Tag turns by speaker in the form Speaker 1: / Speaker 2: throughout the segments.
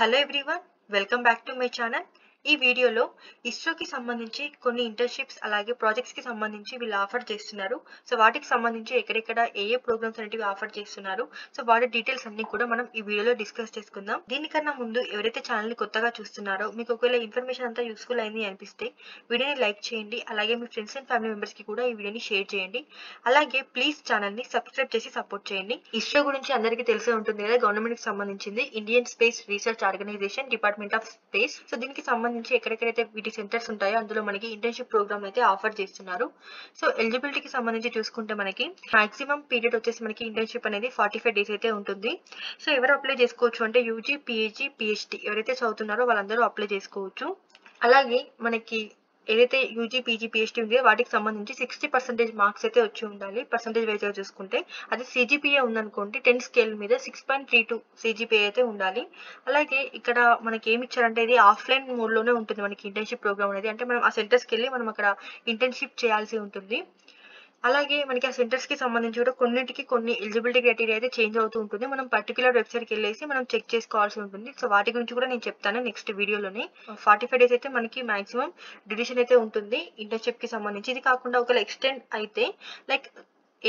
Speaker 1: Hello everyone, welcome back to my channel. ఈ వీడియోలో ఇస్రోకి సంబంధించి కొన్ని ఇంటర్న్షిప్స్ అలాగే ప్రాజెక్ట్స్కి సంబంధించి వీళ్ళు ఆఫర్ చేస్తున్నారు. సో వాటికి సంబంధించి ఎక్కడెక్కడ ఏ ప్రోగ్రామ్స్ అనేటివి ఆఫర్ చేస్తున్నారు, సో వాటి డీటెయిల్స్ అన్ని కూడా మనం ఈ వీడియోలో డిస్కస్ చేసుకుందాం. దీనికన్నా ముందు ఎవరైతే ఛానల్ని కొత్తగా చూస్తున్నారో మీకు ఒకవేళ ఇన్ఫర్మేషన్ అంతా యూస్ఫుల్ అయింది అనిపిస్తే వీడియోని లైక్ చేయండి. అలాగే మీ ఫ్రెండ్స్ అండ్ ఫ్యామిలీ మెంబర్స్కి కూడా ఈ వీడియోని షేర్ చేయండి. అలాగే ప్లీజ్ ఛానల్ని సబ్స్క్రైబ్ చేసి సపోర్ట్ చేయండి. ఇస్రో గురించి అందరికీ తెలిసే ఉంటుంది కదా, గవర్నమెంట్కి సంబంధించింది, Indian space research organisation, department of space. So దీనికి సంబంధించి ఎక్కడెక్కడైతే వీటి సెంటర్స్ ఉంటాయో అందులో మనకి ఇంటర్న్షిప్ ప్రోగ్రామ్ అయితే ఆఫర్ చేస్తున్నారు. సో ఎలిజిబిలిటీకి సంబంధించి చూసుకుంటే మనకి మాక్సిమం పీరియడ్ వచ్చేసి మనకి ఇంటర్న్షిప్ అనేది 45 days అయితే ఉంటుంది. సో ఎవరు అప్లై చేసుకోవచ్చు అంటే యూజీ, పిహెచ్డి, పిహెచ్డి ఎవరైతే చదువుతున్నారో వాళ్ళందరూ అప్లై చేసుకోవచ్చు. అలాగే మనకి ఏదైతే యూజీ, పీజీ, పిహెచ్డీ ఉందో వాటికి సంబంధించి 60% మార్క్స్ అయితే వచ్చి ఉండాలి. పర్సంటేజ్ వైజ్గా చూసుకుంటే అది సిజిపిఏ ఉందనుకోండి, 10 స్కేల్ మీద 6.32 సిజిపిఏ అయితే ఉండాలి. అలాగే ఇక్కడ మనకి ఏమి ఇచ్చారంటే ఇది ఆఫ్లైన్ మోడ్లోనే ఉంటుంది మనకి ఇంటర్న్షిప్ ప్రోగ్రామ్ అనేది. అంటే మనం ఆ సెంటర్స్కి వెళ్ళి మనం అక్కడ ఇంటర్న్షిప్ చేయాల్సి ఉంటుంది. అలాగే మనకి ఆ సెంటర్స్కి సంబంధించి కూడా కొన్నింటికి కొన్ని ఎలిజిబిలిటీ క్రైటీరియా అయితే చేంజ్ అవుతూ ఉంటుంది. మనం పర్టికులర్ వెబ్సైట్కి వెళ్ళేసి మనం చెక్ చేసుకోవాల్సి ఉంటుంది. సో వాటి గురించి కూడా నేను చెప్తాను నెక్స్ట్ వీడియోలోనే. 45 days అయితే మనకి మాక్సిమం డ్యూరేషన్ అయితే ఉంటుంది ఇంటర్న్షిప్కి సంబంధించి. ఇది కాకుండా ఒకవేళ ఎక్స్టెండ్ అయితే లైక్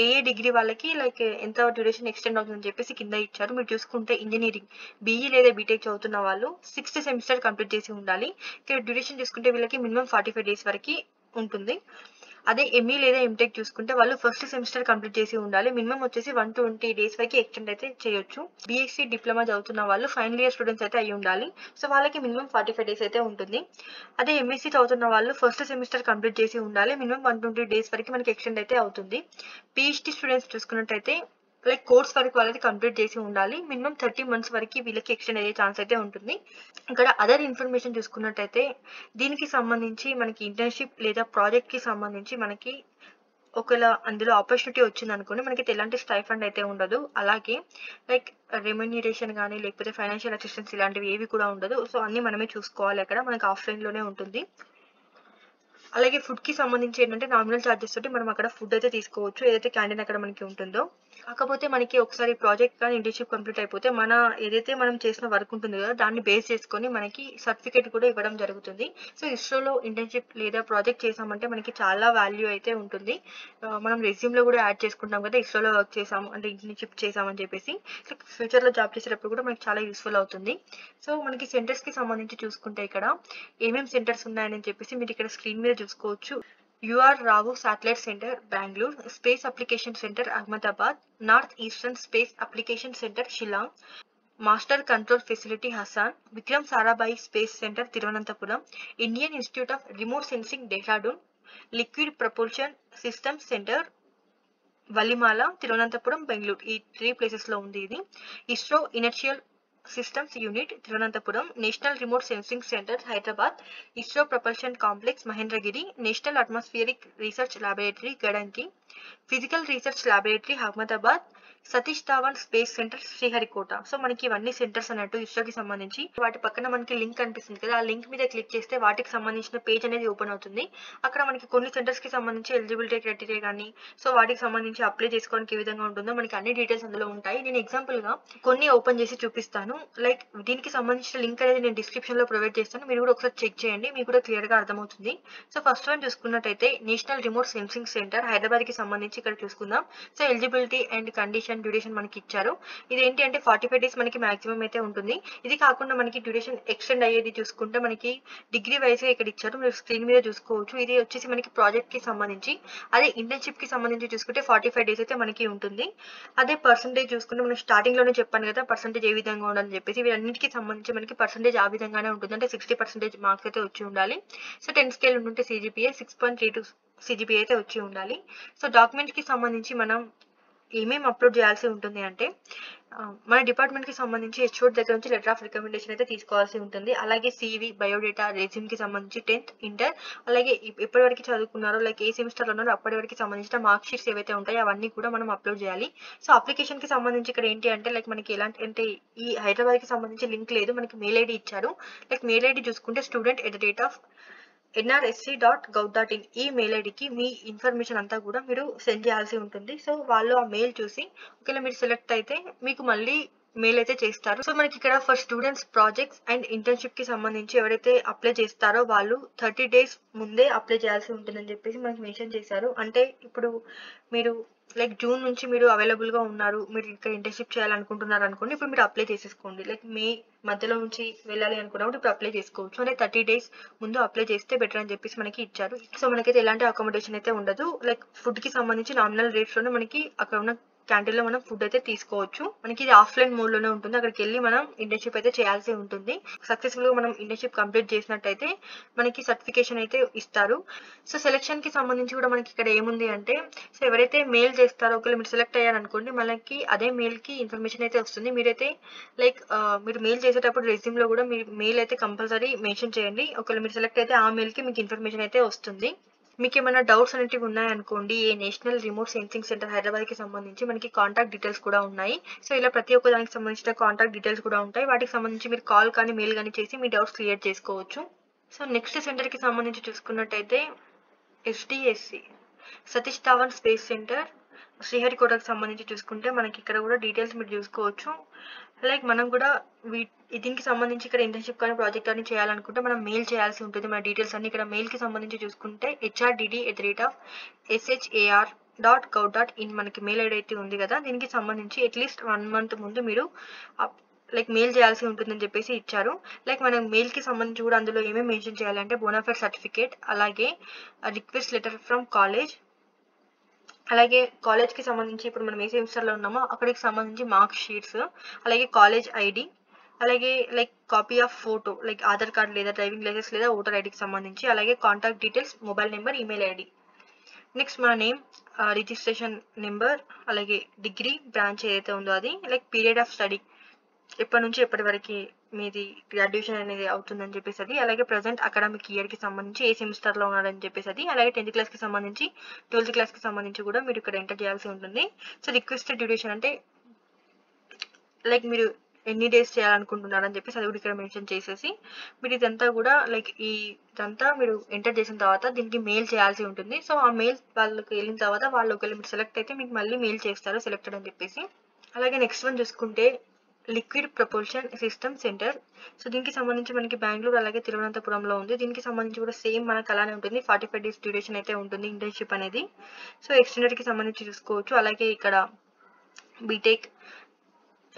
Speaker 1: ఏ డిగ్రీ వాళ్ళకి లైక్ ఎంత డ్యూరేషన్ ఎక్స్టెండ్ అవుతుందని చెప్పేసి కింద ఇచ్చారు. మీరు చూసుకుంటే ఇంజనీరింగ్, బీఈ లేదా బీటెక్ చదువుతున్న వాళ్ళు 6th సెమిస్టర్ కంప్లీట్ చేసి ఉండాలి. ఇక్కడ డ్యూరేషన్ చూసుకుంటే వీళ్ళకి మినిమం 45 days వరకు ఉంటుంది. అదే ఎంఈ లేదా ఎంటెక్ చూసుకుంటే వాళ్ళు ఫస్ట్ సెమిస్టర్ కంప్లీట్ చేసి ఉండాలి. మినిమం వచ్చేసి 120 days వరకు ఎక్స్టెండ్ అయితే చేయొచ్చు. బీఎస్సీ డిప్లొమా చదువుతున్న వాళ్ళు ఫైనల్ ఇయర్ స్టూడెంట్స్ అయితే అయి ఉండాలి. సో వాళ్ళకి మినిమం 45 days అయితే ఉంటుంది. అదే ఎంఎస్సీ చదువుతున్న వాళ్ళు ఫస్ట్ సెమిస్టర్ కంప్లీట్ చేసి ఉండాలి. మినిమం 120 days వరకు మనకి ఎక్స్టెండ్ అయితే అవుతుంది. పిహెచ్డి స్టూడెంట్స్ చూసుకున్నట్టయితే లైక్ కోర్స్ వరకు వాళ్ళది కంప్లీట్ చేసి ఉండాలి. మినిమం 30 months వరకు వీళ్ళకి ఎక్స్టెండ్ అయ్యే ఛాన్స్ అయితే ఉంటుంది. ఇక్కడ అదర్ ఇన్ఫర్మేషన్ చూసుకున్నట్టయితే దీనికి సంబంధించి మనకి ఇంటర్న్షిప్ లేదా ప్రాజెక్ట్కి సంబంధించి మనకి ఒకవేళ అందులో ఆపర్చునిటీ వచ్చింది అనుకోండి, మనకి ఎలాంటి స్టైఫండ్ అయితే ఉండదు. అలాగే లైక్ రెమ్యూనరేషన్ కానీ లేకపోతే ఫైనాన్షియల్ అసిస్టెన్స్ ఇలాంటివి ఏవి కూడా ఉండదు. సో అన్నీ మనమే చూసుకోవాలి. అక్కడ మనకి ఆఫ్లైన్లోనే ఉంటుంది. అలాగే ఫుడ్కి సంబంధించి ఏంటంటే నామినల్ ఛార్జెస్ తోటి మనం అక్కడ ఫుడ్ అయితే తీసుకోవచ్చు, ఏదైతే క్యాంటీన్ అక్కడ మనకి ఉంటుందో. కాకపోతే మనకి ఒకసారి ప్రాజెక్ట్ కానీ ఇంటర్న్షిప్ కంప్లీట్ అయిపోతే మన ఏదైతే మనం చేసిన వర్క్ ఉంటుంది కదా దాన్ని బేస్ చేసుకొని మనకి సర్టిఫికేట్ కూడా ఇవ్వడం జరుగుతుంది. సో ఇస్రోలో ఇంటర్న్షిప్ లేదా ప్రాజెక్ట్ చేసామంటే మనకి చాలా వాల్యూ అయితే ఉంటుంది. మనం రెజ్యూమ్లో కూడా యాడ్ చేసుకుంటాం కదా, ఇస్రోలో వర్క్ చేసాము అంటే ఇంటర్న్షిప్ చేసామని చెప్పేసి. సో ఫ్యూచర్లో జాబ్ చేసేటప్పుడు కూడా మనకి చాలా యూస్ఫుల్ అవుతుంది. సో మనకి సెంటర్స్కి సంబంధించి చూసుకుంటే ఇక్కడ ఏమేమి సెంటర్స్ ఉన్నాయని చెప్పేసి మీరు ఇక్కడ స్క్రీన్ మీద చూసుకోవచ్చు. UR Rao satellite centre Bengaluru, space application centre Ahmedabad, north eastern space application centre Shillong, master control facility Hassan, Vikram Sarabhai space centre Thiruvananthapuram, Indian institute of remote sensing Dehradun, liquid propulsion systems centre Valiamala Thiruvananthapuram Bengaluru. ఈ 3 ప్లేసెస్లో ఉంది ఇది. ISRO inertial systems unit Thiruvananthapuram, national remote sensing centre Hyderabad, ISRO propulsion complex Mahendragiri, national atmospheric research laboratory Gadanki, physical research laboratory Ahmedabad, Satish Dhawan space centre Sriharikota. So మనకి ఇవన్నీ centres అన్నట్టు ఇస్రోకి సంబంధించి. వాటి పక్కన మనకి లింక్ కనిపిస్తుంది కదా, ఆ లింక్ మీద క్లిక్ చేస్తే వాటికి సంబంధించిన పేజ్ అనేది ఓపెన్ అవుతుంది. అక్కడ మనకి కొన్ని సెంటర్స్కి సంబంధించి ఎలిజిబిలిటీ క్రైటీరియా కానీ సో వాటికి సంబంధించి అప్లై చేసుకోవడానికి ఏ విధంగా ఉంటుందో మనకి అన్ని డీటెయిల్స్ అందులో ఉంటాయి. నేను ఎగ్జాంపుల్గా కొన్ని ఓపెన్ చేసి చూపిస్తాను. లైక్ దీనికి సంబంధించిన లింక్ అనేది నేను డిస్క్రిప్షన్లో ప్రొవైడ్ చేస్తాను, మీరు కూడా ఒకసారి చెక్ చేయండి, మీకు కూడా క్లియర్గా అర్థమవుతుంది. సో ఫస్ట్ వన్ చూసుకున్నట్టయితే నేషనల్ రిమోట్ సెన్సింగ్ సెంటర్ హైదరాబాద్కి సంబంధించి ఇక్కడ చూసుకుందాం. So eligibility and condition duration మనకి ఇచ్చారు. ఇది ఏంటి అంటే 45 days మనకి మాక్సిమం అయితే ఉంటుంది. ఇది కాకుండా మనకి డ్యూరేషన్ ఎక్స్టెండ్ అయ్యేది చూసుకుంటే మనకి డిగ్రీ వైజ్గా ఇక్కడ ఇచ్చారు, మీరు స్క్రీన్ మీద చూసుకోవచ్చు. ఇది వచ్చేసి మనకి ప్రాజెక్ట్కి సంబంధించి. అదే ఇంటర్న్షిప్కి సంబంధించి చూసుకుంటే 45 days అయితే మనకి ఉంటుంది. అదే పర్సంటేజ్ చూసుకుంటే మనం స్టార్టింగ్లోనే చెప్పాను కదా పర్సంటేజ్ ఏ విధంగా ఉండాలని చెప్పేసి, వీటన్నిటికి సంబంధించి మనకి పర్సంటేజ్ ఆ విధంగానే ఉంటుంది. అంటే 60% మార్క్స్ అయితే వచ్చి ఉండాలి. సో 10 స్కేల్ ఉంటుంటే సిజిపిఏ 6.32 సిజిపిఏ అయితే వచ్చి ఉండాలి. సో డాక్యుమెంట్కి సంబంధించి మనం ఏమేమి అప్లోడ్ చేయాల్సి ఉంటుంది అంటే మన డిపార్ట్మెంట్కి సంబంధించి హెచ్ఓడి దగ్గర నుంచి లెటర్ ఆఫ్ రికమెండేషన్ అయితే తీసుకోవాల్సి ఉంటుంది. అలాగే సివి, బయోడేటా, రెజ్యూమ్కి సంబంధించి 10th, ఇంటర్, అలాగే ఎప్పటి వరకు చదువుకున్నారో లైక్ ఏ సెమిస్టర్లో ఉన్నారో అప్పటి వరకు సంబంధించిన మార్క్ షీట్స్ ఏవైతే ఉంటాయో అవన్నీ కూడా మనం అప్లోడ్ చేయాలి. సో అప్లికేషన్కి సంబంధించి ఇక్కడ ఏంటి అంటే లైక్ మనకి ఎలాంటి అంటే ఈ హైదరాబాద్కి సంబంధించి లింక్ లేదు, మనకి మెయిల్ ఐడి ఇచ్చారు. లైక్ మెయిల్ ఐడి చూసుకుంటే student@nrsc.gov.in ఈ మెయిల్ ఐడికి మీ ఇన్ఫర్మేషన్ అంతా కూడా మీరు సెండ్ చేయాల్సి ఉంటుంది. సో వాళ్ళు ఆ మెయిల్ చూసి ఒకవేళ మీరు సెలెక్ట్ అయితే మీకు మళ్ళీ మెయిల్ అయితే చేస్తారు. సో మనకి ఇక్కడ for students projects and internship కి సంబంధించి ఎవరైతే అప్లై చేస్తారో వాళ్ళు 30 days ముందే అప్లై చేయాల్సి ఉంటుందని చెప్పేసి మనకి మెన్షన్ చేశారు. అంటే ఇప్పుడు మీరు లైక్ జూన్ నుంచి మీరు అవైలబుల్ గా ఉన్నారు, మీరు ఇక్కడ ఇంటర్న్షిప్ చేయాలనుకుంటున్నారు అనుకోండి, ఇప్పుడు మీరు అప్లై చేసేసుకోండి. లైక్ మే మధ్యలో నుంచి వెళ్ళాలి అనుకున్నప్పుడు ఇప్పుడు అప్లై చేసుకోవచ్చు. అంటే 30 days ముందు అప్లై చేస్తే బెటర్ అని చెప్పేసి మనకి ఇచ్చారు. సో మనకైతే ఎలాంటి అకామిడేషన్ అయితే ఉండదు. లైక్ ఫుడ్ కి సంబంధించి నామినల్ రేట్స్ లోనే మనకి అక్కడ ఉన్న క్యాంటీన్ లో మనం ఫుడ్ అయితే తీసుకోవచ్చు. మనకి ఇది ఆఫ్లైన్ మోడ్ లోనే ఉంటుంది. అక్కడికి వెళ్ళి మనం ఇంటర్న్షిప్ అయితే చేయాల్సి ఉంటుంది. సక్సెస్ఫుల్ గా మనం ఇంటర్న్షిప్ కంప్లీట్ చేసినట్టయితే మనకి సర్టిఫికేషన్ అయితే ఇస్తారు. సో సెలెక్షన్ కి సంబంధించి కూడా మనకి ఇక్కడ ఏముంది అంటే, సో ఎవరైతే మెయిల్ చేస్తారో ఒకవేళ మీరు సెలెక్ట్ అయ్యారనుకోండి, మనకి అదే మెయిల్ కి ఇన్ఫర్మేషన్ అయితే వస్తుంది. మీరైతే లైక్ మీరు మెయిల్ చేసేటప్పుడు రెజ్యూమ్ లో కూడా మీరు మెయిల్ అయితే కంపల్సరీ మెన్షన్ చేయండి. ఒకవేళ మీరు సెలెక్ట్ అయితే ఆ మెయిల్ కి మీకు ఇన్ఫర్మేషన్ అయితే వస్తుంది. మీకు ఏమైనా డౌట్స్ అనేటివి ఉన్నాయనుకోండి, ఏ national remote sensing centre Hyderabad కి సంబంధించి మనకి కాంటాక్ట్ డీటెయిల్స్ కూడా ఉన్నాయి. సో ఇలా ప్రతి ఒక్క దానికి సంబంధించిన కాంటాక్ట్ డీటెయిల్స్ కూడా ఉంటాయి. వాటికి సంబంధించి మీరు కాల్ కానీ మెయిల్ కానీ చేసి మీ డౌట్స్ క్లియర్ చేసుకోవచ్చు. సో నెక్స్ట్ సెంటర్ కి సంబంధించి చూసుకున్నట్టయితే SDSC Satish Dhawan space centre శ్రీహరికోటకు సంబంధించి చూసుకుంటే మనకి ఇక్కడ కూడా డీటెయిల్స్ మీరు చూసుకోవచ్చు. లైక్ మనం కూడా దీనికి సంబంధించి ఇక్కడ ఇంటర్న్షిప్ కానీ ప్రాజెక్ట్ కానీ చేయాలనుకుంటే మనం మెయిల్ చేయాల్సి ఉంటుంది. మన డీటెయిల్స్ అన్ని ఇక్కడ మెయిల్ కి సంబంధించి చూసుకుంటే HRDD@shar.gov.in మనకి మెయిల్ ఐడి అయితే ఉంది కదా, దీనికి సంబంధించి అట్లీస్ట్ 1 month ముందు మీరు లైక్ మెయిల్ చేయాల్సి ఉంటుందని చెప్పేసి ఇచ్చారు. లైక్ మనం మెయిల్ కి సంబంధించి కూడా అందులో ఏమేమి మెన్షన్ చేయాలంటే బోనాఫైడ్ సర్టిఫికేట్, అలాగే రిక్వెస్ట్ లెటర్ ఫ్రమ్ కాలేజ్, అలాగే కాలేజ్ కి సంబంధించి ఇప్పుడు మనం ఏ సెమిస్టర్ లో ఉన్నామో అక్కడికి సంబంధించి మార్క్ షీట్స్, అలాగే కాలేజ్ ఐడి, అలాగే like copy of photo like Aadhaar card లేదా డ్రైవింగ్ లైసెన్స్ లేదా ఓటర్ ఐడికి సంబంధించి, అలాగే contact details, mobile number, email ID. Next మన నేమ్, రిజిస్ట్రేషన్ నెంబర్, అలాగే డిగ్రీ బ్రాంచ్ ఏదైతే ఉందో అది, లైక్ పీరియడ్ ఆఫ్ స్టడీ ఎప్పటి నుంచి ఎప్పటి వరకు మీది గ్రాడ్యుయేషన్ అనేది అవుతుందని చెప్పేసి అది, అలాగే ప్రజెంట్ అకాడమిక్ ఇయర్ కి సంబంధించి ఏ సెమిస్టర్ లో ఉన్నారని చెప్పేసి అది, అలాగే 10th class కి సంబంధించి 12th class కి సంబంధించి కూడా మీరు ఇక్కడ ఎంటర్ చేయాల్సి ఉంటుంది. సో రిక్వెస్టెడ్ డ్యూరేషన్ అంటే లైక్ మీరు ఎన్ని డేస్ చేయాలనుకుంటున్నారని చెప్పేసి అది కూడా ఇక్కడ మెన్షన్ చేసేసి మీరు ఇదంతా కూడా లైక్ ఇదంతా మీరు ఎంటర్ చేసిన తర్వాత దీనికి మెయిల్ చేయాల్సి ఉంటుంది. సో ఆ మెయిల్ వాళ్ళకి వెళ్ళిన తర్వాత వాళ్ళు ఒకవేళ మీరు సెలెక్ట్ అయితే మీకు మళ్ళీ మెయిల్ చేస్తారు సెలెక్టెడ్ అని చెప్పేసి. అలాగే నెక్స్ట్ వన్ చూసుకుంటే లిక్విడ్ ప్రపోల్షన్ సిస్టమ్ సెంటర్. సో దీనికి సంబంధించి మనకి బెంగళూరు అలాగే తిరువనంతపురంలో ఉంది. దీనికి సంబంధించి కూడా సేమ్ మనకు అలానే ఉంటుంది. 45 days డ్యూరేషన్ అయితే ఉంటుంది ఇంటర్న్షిప్ అనేది. సో ఎక్స్టెండెడ్ కి సంబంధించి చూసుకోవచ్చు. అలాగే ఇక్కడ బీటెక్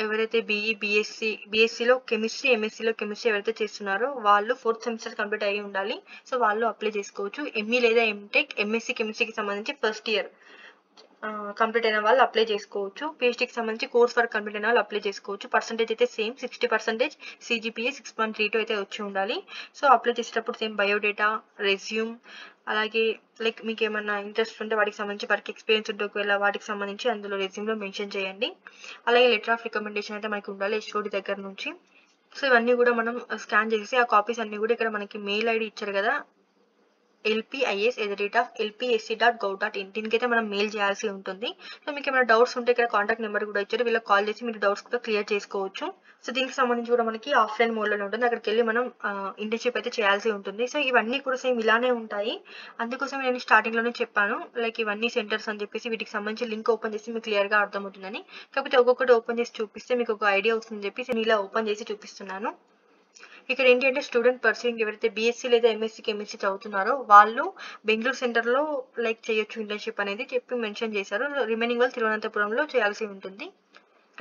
Speaker 1: ఎవరైతే బీఎస్సీలో కెమిస్ట్రీ, ఎంఎస్సీలో కెమిస్ట్రీ ఎవరైతే చేస్తున్నారో వాళ్ళు 4th సెమిస్టర్ కంప్లీట్ అయ్యి ఉండాలి. సో వాళ్ళు అప్లై చేసుకోవచ్చు. ఎంఈ లేదా ఎంటెక్ ఎంఎస్సీ కెమిస్ట్రీకి సంబంధించి ఫస్ట్ ఇయర్ కంప్లీట్ అయిన వాళ్ళు అప్లై చేసుకోవచ్చు. పిహెచ్డీకి సంబంధించి కోర్స్ వర్క్ కంప్లీట్ అయిన వాళ్ళు అప్లై చేసుకోవచ్చు. పర్సెంటేజ్ అయితే సేమ్ 60%, CGPA 6.32 అయితే వచ్చి ఉండాలి. సో అప్లై చేసేటప్పుడు సేమ్ బయోడేటా, రెజ్యూమ్, అలాగే లైక్ మీకు ఏమన్నా ఇంట్రెస్ట్ ఉంటే వాటికి సంబంధించి వర్క్ ఎక్స్పీరియన్స్ ఉంటే ఒకవేళ వాటికి సంబంధించి అందులో రెజ్యూమ్లో మెన్షన్ చేయండి. అలాగే లెటర్ ఆఫ్ రికమెండేషన్ అయితే మనకి ఉండాలి HOD దగ్గర నుంచి. సో ఇవన్నీ కూడా మనం స్కాన్ చేసి ఆ కాపీస్ అన్ని కూడా ఇక్కడ మనకి మెయిల్ ఐడి ఇచ్చారు కదా, lpis@lpsc.gov.in దీనికైతే మనం మెయిల్ చేయాల్సి ఉంటుంది. సో మీకు ఏమైనా డౌట్స్ ఉంటే ఇక్కడ కాంటాక్ట్ నెంబర్ కూడా ఇచ్చారు, వీళ్ళకి కాల్ చేసి మీరు డౌట్స్ కూడా క్లియర్ చేసుకోవచ్చు. సో దీనికి సంబంధించి కూడా మనకి ఆఫ్లైన్ మోడ్లోనే ఉంటుంది. అక్కడికి వెళ్ళి మనం ఇంటర్న్షిప్ అయితే చేయాల్సి ఉంటుంది. సో ఇవన్నీ కూడా సేమ్ ఇలానే ఉంటాయి. అందుకోసం నేను స్టార్టింగ్ లోనే చెప్పాను లైక్ ఇవన్నీ సెంటర్స్ అని చెప్పేసి, వీటికి సంబంధించి లింక్ ఓపెన్ చేసి మీకు క్లియర్ గా అర్థమవుతుందని. కాకపోతే ఒక్కొక్కటి ఓపెన్ చేసి చూపిస్తే మీకు ఒక ఐడియా వస్తుందని చెప్పి నేను ఇలా ఓపెన్ చేసి చూపిస్తున్నాను. ఇక్కడ ఏంటి అంటే స్టూడెంట్ పర్సూయింగ్ ఎవరైతే బీఎస్సీ లేదా ఎంఎస్సీకి ఎంఎస్సీ చదువుతున్నారో వాళ్ళు బెంగళూరు సెంటర్ లో లైక్ చేయొచ్చు ఇంటర్న్షిప్ అనేది చెప్పి మెన్షన్ చేశారు. రిమైనింగ్ వాళ్ళు తిరువనంతపురంలో చేయాల్సి ఉంటుంది.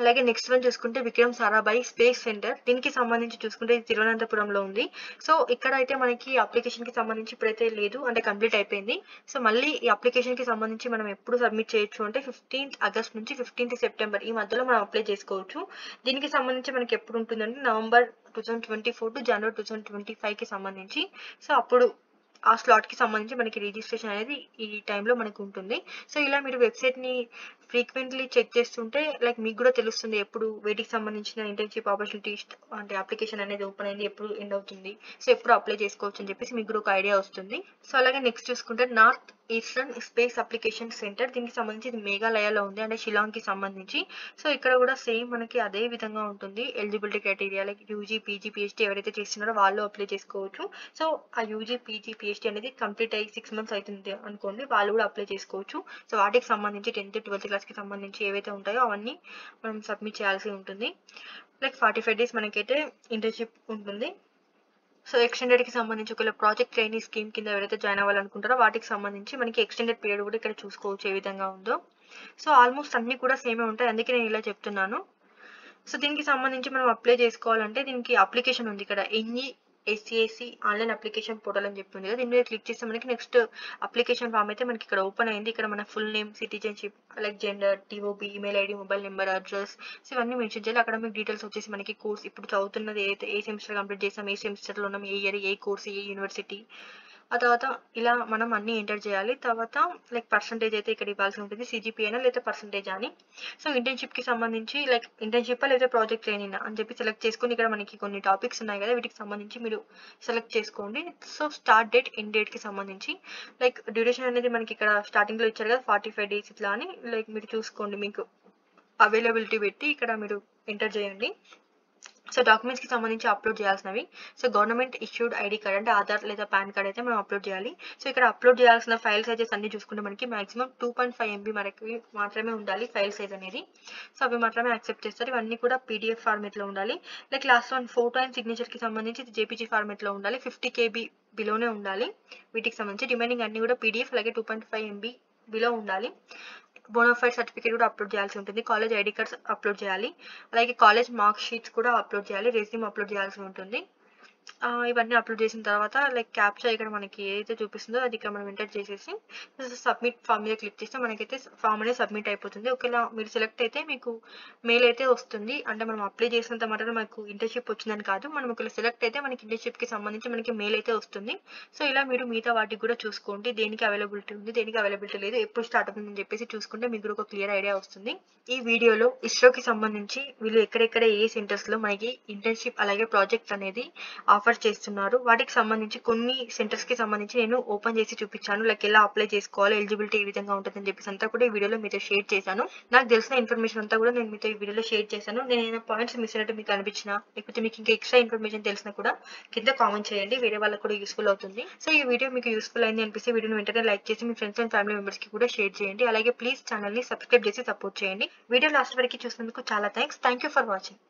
Speaker 1: అలాగే నెక్స్ట్ వన్ చూసుకుంటే విక్రమ్ సారాభాయ్ స్పేస్ సెంటర్. దీనికి సంబంధించి చూసుకుంటే ఇది తిరువనంతపురంలో ఉంది. సో ఇక్కడ అయితే మనకి అప్లికేషన్ కి సంబంధించి ఇప్పుడైతే లేదు, అంటే కంప్లీట్ అయిపోయింది. సో మళ్ళీ ఈ అప్లికేషన్ కి సంబంధించి మనం ఎప్పుడు సబ్మిట్ చేయొచ్చు అంటే 15th August నుంచి 15th September ఈ మధ్యలో మనం అప్లై చేసుకోవచ్చు. దీనికి సంబంధించి మనకి ఎప్పుడు ఉంటుందంటే November 2024 to January 2025 కి సంబంధించి. సో అప్పుడు ఆ స్లాట్ కి సంబంధించి మనకి రిజిస్ట్రేషన్ అనేది ఈ టైంలో మనకు ఉంటుంది. సో ఇలా మీరు వెబ్సైట్ ని ఫ్రీక్వెంట్లీ చెక్ చేస్తుంటే లైక్ మీకు కూడా తెలుస్తుంది ఎప్పుడు వీటికి సంబంధించిన ఇంటర్న్షిప్ ఆపర్చునిటీస్ అంటే అప్లికేషన్ అనేది ఓపెన్ అయింది, ఎప్పుడు ఎండ్ అవుతుంది, సో ఎప్పుడు అప్లై చేసుకోవచ్చు అని చెప్పేసి మీకు కూడా ఒక ఐడియా వస్తుంది. సో అలాగే నెక్స్ట్ చూసుకుంటే north eastern space application centre. దీనికి సంబంధించి ఇది మేఘాలయలో ఉంది, అంటే షిలాంగ్ కి సంబంధించి. సో ఇక్కడ కూడా సేమ్ మనకి అదే విధంగా ఉంటుంది. Eligibility criteria like UG, PG, PhD ఎవరైతే చేస్తున్నారో వాళ్ళు అప్లై చేసుకోవచ్చు. సో ఆ యూజీ, పీజీ, పిహెచ్డీ అనేది కంప్లీట్ అయ్యి 6 months అవుతుంది అనుకోండి, వాళ్ళు కూడా అప్లై చేసుకోవచ్చు. సో వాటికి సంబంధించి 10th, 12th class కి సంబంధించి ఏవైతే ఉంటాయో అవన్నీ మనం సబ్మిట్ చేయాల్సి ఉంటుంది. లైక్ 45 days మనకైతే ఇంటర్న్‌షిప్ ఉంటుంది. సో, ఎక్స్టెండెడ్‌కి సంబంధించి ఒకవేళ ప్రాజెక్ట్ ట్రైనీ స్కీమ్ కింద ఎవరైతే జాయిన్ అవ్వాలనుకుంటారో వాటికి సంబంధించి మనకి ఎక్స్టెండెడ్ పీరియడ్ కూడా ఇక్కడ చూసుకోవచ్చు ఏ విధంగా ఉందో. సో, ఆల్మోస్ట్ అన్నీ కూడా సేమే ఉంటాయి. అందుకే నేను ఇలా చెప్తున్నాను. సో, దీనికి సంబంధించి మనం అప్లై చేసుకోవాలంటే దీనికి అప్లికేషన్ ఉంది ఇక్కడ. ఎన్ఈఎస్సిఎస్సి ఆన్‌లైన్ అప్లికేషన్ పోర్టల్ అని చెప్పి ఉంది కదా! దీని మీద క్లిక్ చేస్తే మనకి నెక్స్ట్ అప్లికేషన్ ఫామ్ అయితే మనకి ఇక్కడ ఓపెన్ అయింది. ఇక్కడ మన full name, citizenship, like gender, DOB, email ID, mobile number, address so, ఇవన్నీ మెన్షన్ చేయాలి. అకాడమిక్ డీటెయిల్స్ వచ్చేసి మనకి కోర్స్ ఇప్పుడు చదువుతున్నది ఏదైతే ఏ సెమిస్టర్ కంప్లీట్ చేసాం, ఏ సెమిస్టర్‌లో ఉన్నాం, ఏ ఇయర్, ఏ కోర్స్, ఏ యూనివర్సిటీ ఆ తర్వాత ఇలా మనం అన్నీ ఎంటర్ చేయాలి. తర్వాత లైక్ పర్సంటేజ్ అయితే ఇక్కడ ఇవ్వాల్సి ఉంటుంది. సీజీపీఏనా లేదా పర్సంటేజ్ అని. సో, ఇంటర్న్‌షిప్‌కి సంబంధించి లైక్ ఇంటర్న్‌షిప్పా లేదా ప్రాజెక్ట్ ట్రైనింగా అని చెప్పి సెలెక్ట్ చేసుకొని ఇక్కడ మనకి కొన్ని టాపిక్స్ ఉన్నాయి కదా! వీటికి సంబంధించి మీరు సెలెక్ట్ చేసుకోండి. సో, స్టార్ట్ డేట్, ఎండ్ డేట్‌కి సంబంధించి లైక్ డ్యూరేషన్ అనేది మనకి ఇక్కడ స్టార్టింగ్‌లో ఇచ్చారు కదా! 45 days ఇట్లా అని లైక్ మీరు చూసుకోండి. మీకు అవైలబిలిటీ పెట్టి ఇక్కడ మీరు ఎంటర్ చేయండి. సో, డాక్యుమెంట్స్‌కి సంబంధించి అప్లోడ్ చేయాల్సినవి. So, government issued ID card అంటే ఆధార్ లేదా పాన్ కార్డ్ అయితే మనం అప్లోడ్ చేయాలి. సో, ఇక్కడ అప్లోడ్ చేయాల్సిన ఫైల్ సైజెస్ అన్నీ చూసుకుంటే మనకి మాక్సిమం 2.5 MB మనకి మాత్రమే ఉండాలి ఫైల్ సైజ్ అనేది. సో, అవి మాత్రమే యాక్సెప్ట్ చేస్తారు. ఇవన్నీ కూడా పీడీఎఫ్ ఫార్మాట్‌లో ఉండాలి. Like last one photo and సిగ్నేచర్‌కి సంబంధించి ఇది జేపీజీ ఫార్మాట్‌లో ఉండాలి. 50 KB బిలోనే ఉండాలి. వీటికి సంబంధించి రిమైనింగ్ అన్నీ కూడా పీడీఎఫ్ అలాగే 2.5 MB బిలో ఉండాలి. బోనాఫైడ్ సర్టిఫికేట్ కూడా అప్లోడ్ చేయాల్సి ఉంటుంది. కాలేజ్ ఐడీ కార్డ్స్ అప్లోడ్ చేయాలి. అలాగే కాలేజ్ మార్క్ షీట్స్ కూడా అప్లోడ్ చేయాలి. రెజ్యూమ్ అప్లోడ్ చేయాల్సి ఉంటుంది. ఇవన్నీ అప్లోడ్ చేసిన తర్వాత లైక్ క్యాప్చా ఇక్కడ మనకి ఏదైతే చూపిస్తుందో అది ఇక్కడ మనం ఎంటర్ చేసేసి సబ్మిట్ ఫామ్ మీద క్లిక్ చేస్తే మనకైతే ఫామ్ అనేది సబ్మిట్ అయిపోతుంది. ఒకవేళ మీరు సెలెక్ట్ అయితే మీకు మెయిల్ అయితే వస్తుంది. అంటే మనం అప్లై చేసినంత మాత్రం మనకు ఇంటర్న్‌షిప్ వచ్చిందని కాదు. మనం ఒకవేళ సెలెక్ట్ అయితే మనకి ఇంటర్న్‌షిప్‌కి సంబంధించి మనకి మెయిల్ అయితే వస్తుంది. సో, ఇలా మీరు మిగతా వాటికి కూడా చూసుకోండి. దేనికి అవైలబిలిటీ ఉంది, దేనికి అవైలబిలిటీ లేదు, ఎప్పుడు స్టార్ట్ అవుతుందని చెప్పేసి చూసుకుంటే మీకు కూడా ఒక క్లియర్ ఐడియా వస్తుంది. ఈ వీడియోలో ఇస్రోకి సంబంధించి వీళ్ళు ఎక్కడెక్కడ ఏ సెంటర్స్‌లో మనకి ఇంటర్న్‌షిప్ అలాగే ప్రాజెక్ట్ అనేది ఆఫర్ చేస్తున్నారు. వాటికి సంబంధించి కొన్ని సెంటర్స్‌కి సంబంధించి నేను ఓపెన్ చేసి చూపించాను. లైక్ ఎలా అప్లై చేసుకోవాలి, ఎలిజిబిలిటీ ఏ విధంగా ఉంటుందని చెప్పేసి అంతా కూడా ఈ వీడియోలో మీతో షేర్ చేశాను. నాకు తెలిసిన ఇన్ఫర్మేషన్ అంతా కూడా నేను మీతో ఈ వీడియోలో షేర్ చేశాను. నేను ఏమైనా పాయింట్స్ మిస్ అయినట్టు మీకు అనిపించినా లేకపోతే మీకు ఇంకా ఎక్స్ట్రా ఇన్ఫర్మేషన్ తెలిసినా కూడా కింద కామెంట్ చేయండి. వేరే వాళ్ళకి కూడా యూస్ఫుల్ అవుతుంది. సో, ఈ వీడియో మీకు యూస్ఫుల్ అయింది అనిపిస్తే వీడియోని వెంటనే లైక్ చేసి మీ ఫ్రెండ్స్ అండ్ ఫ్యామిలీ మెంబర్స్‌కి కూడా షేర్ చేయండి. అలాగే ప్లీజ్ ఛానల్‌ని సబ్స్క్రైబ్ చేసి సపోర్ట్ చేయండి. వీడియో లాస్ట్ వరకు చూసినందుకు చాలా thanks. Thank you for watching.